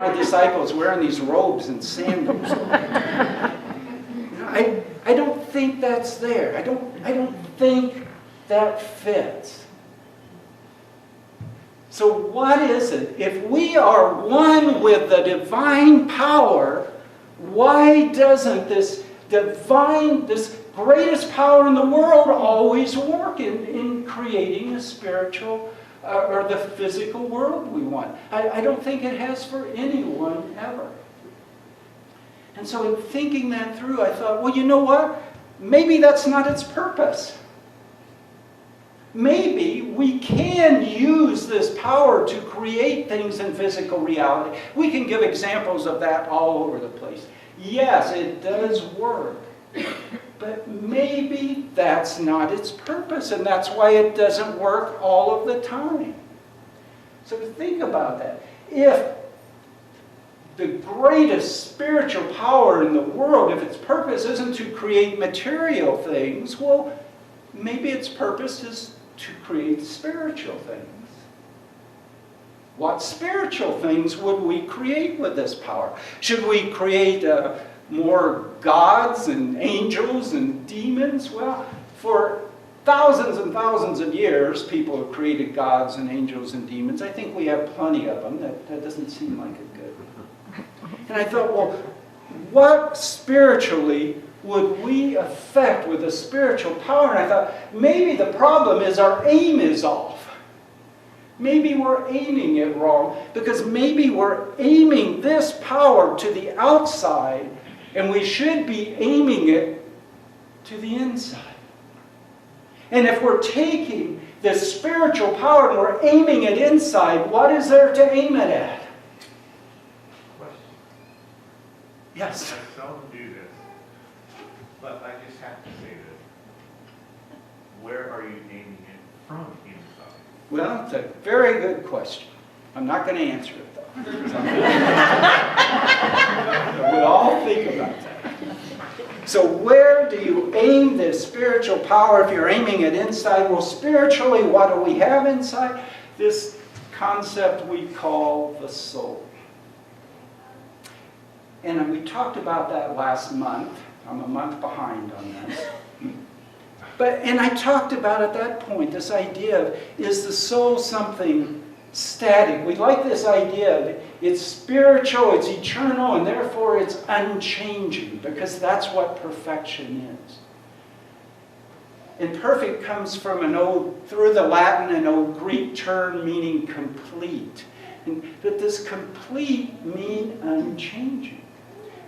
My disciples wearing these robes and sandals. I don't think that's there. I don't think that fits. So what is it? If we are one with the divine power, why doesn't this greatest power in the world always work in creating a spiritual or the physical world we want? I don't think it has for anyone ever. And so in thinking that through, I thought, well, you know what? Maybe that's not its purpose. Maybe we can use this power to create things in physical reality. We can give examples of that all over the place. Yes, it does work. But maybe that's not its purpose, and that's why it doesn't work all of the time. So think about that. If the greatest spiritual power in the world, if its purpose isn't to create material things, well, maybe its purpose is to create spiritual things. What spiritual things would we create with this power? Should we create more gods and angels and demons? Well, for thousands and thousands of years, people have created gods and angels and demons. I think we have plenty of them. That doesn't seem like a good. And I thought, well, what spiritually would we affect with a spiritual power? And I thought, maybe the problem is our aim is off. Maybe we're aiming it wrong, because maybe we're aiming this power to the outside, and we should be aiming it to the inside. And if we're taking this spiritual power and we're aiming it inside, what is there to aim it at? Yes. I seldom do this, but I just have to say this. Where are you aiming it from inside? Well, it's a very good question. I'm not going to answer it, though. We'll all think about that. So where do you aim this spiritual power if you're aiming it inside? Well, spiritually, what do we have inside? This concept we call the soul. And we talked about that last month. I'm a month behind on this. And I talked about at that point this idea of, is the soul something static? We like this idea of it's spiritual, it's eternal, and therefore it's unchanging, because that's what perfection is. And perfect comes from through the Latin, an old Greek term meaning complete. But does complete mean unchanging?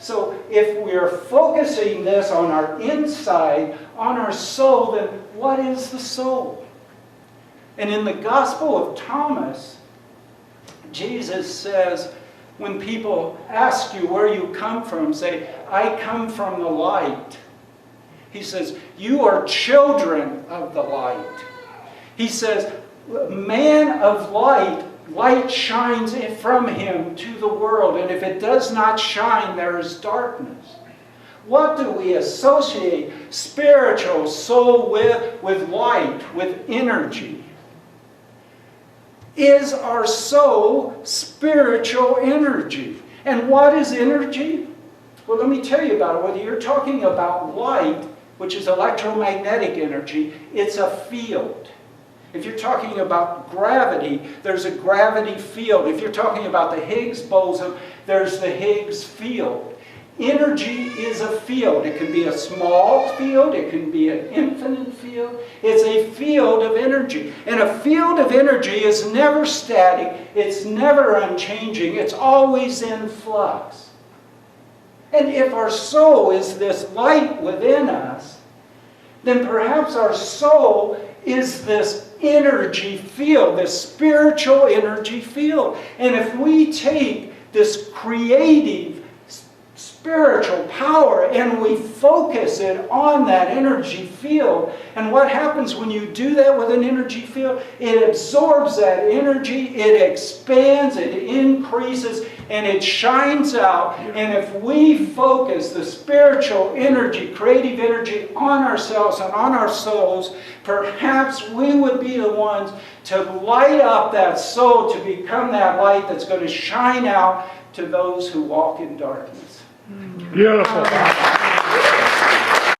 So if we're focusing this on our inside, on our soul, then what is the soul? And in the Gospel of Thomas, Jesus says, when people ask you where you come from, say, I come from the light. He says, you are children of the light. He says, man of light, light shines from him to the world, and if it does not shine, there is darkness. What do we associate spiritual soul with light, with energy? Is our soul spiritual energy? And what is energy? Well, let me tell you about it. Whether you're talking about light, which is electromagnetic energy, it's a field. If you're talking about gravity, there's a gravity field. If you're talking about the Higgs boson, there's the Higgs field. Energy is a field. It can be a small field. It can be an infinite field. It's a field of energy. And a field of energy is never static. It's never unchanging. It's always in flux. And if our soul is this light within us, then perhaps our soul is this energy field, this spiritual energy field. And if we take this creative spiritual power and we focus it on that energy field, and what happens when you do that with an energy field? It absorbs that energy, it expands, it increases, and it shines out. And if we focus the spiritual energy, creative energy on ourselves and on our souls, perhaps we would be the ones to light up that soul, to become that light that's going to shine out to those who walk in darkness. Beautiful.